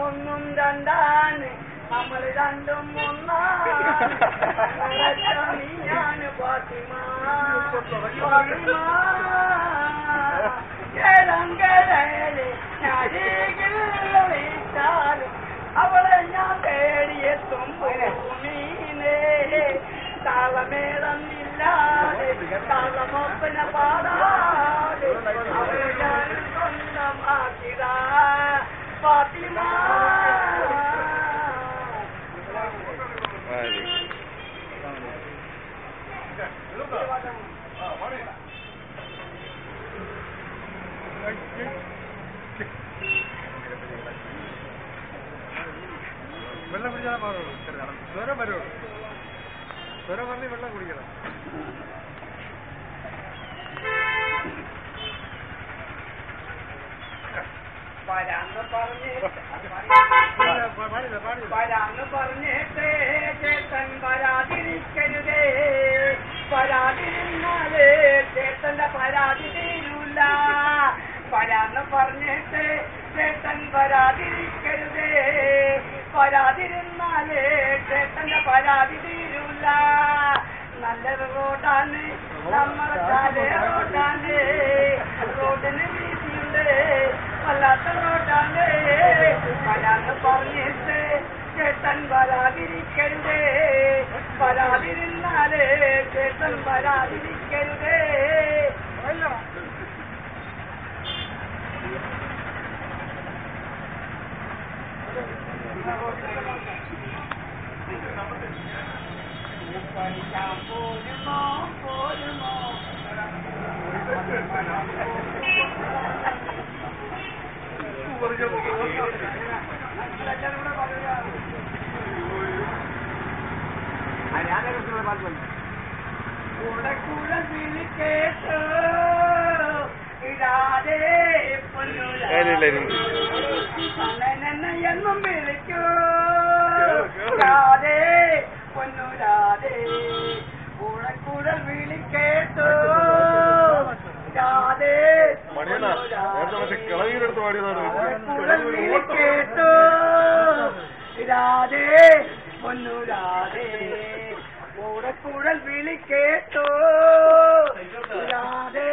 ഒന്നും രണ്ടാണ് നമ്മൾ രണ്ടും ഒന്നാണ് ഞാൻ ഫാത്തിമ ഏഴങ്കരയിലെ ഞാനും അവളെ ഞാൻ തേടിയെത്തും ഭൂമിയിലേ താളമേളമില്ലാതെ താളമൊപ്പന പാടാതെ അവളെ ഞാൻ സ്വന്തമാക്കിട ഫാത്തിമ. വെള്ളം കുടിച്ചാൽ പാടുള്ളൂ, സ്വരം വരുള്ളൂ, സ്വരം പറഞ്ഞ് വെള്ളം കുടിക്കണം. വരാന്ന് പറഞ്ഞിട്ട് ചേട്ടൻ വരാതിരിക്കരുതേ, വരാതിരുന്നാലേ ചേട്ടന്റെ പരാതി തീരൂല. വരാന്ന് പറഞ്ഞിട്ട് ചേട്ടൻ വരാതിരിക്കരുതേ, വരാതിരുന്നാലേ ചേട്ടന്റെ പരാതി തീരൂല. നല്ലൊരു റോഡാണ് നമ്മുടെ കാലേ റോഡാണ്, റോഡിന് വീതിയുണ്ട് വല്ലാത്ത റോഡാണ്. വരാന്ന് പറഞ്ഞിട്ട് ചേട്ടൻ വരാതിരിക്കരുതേ, വരാതിരുന്നാലേ ചേട്ടൻ വരാതിരിക്കരുതേ. പഠിക്കാൻ പോരുമോ പോരുമോ കൂടെ കൂടെ വിളിക്കേട്ടോ ഇടാതെ പൊന്നുരാതെ എന്നും വിളിക്കൂ രാധേ പൊന്നുരാധേ. കൂടെ കൂടെ വിളിക്കേട്ടോ രാധേ കൂടെ വിളിക്കേട്ടോ രാധേ പൊന്നുരാധേ. കൂടെ കൂടെ വിളിക്കേട്ടോ രാധേ.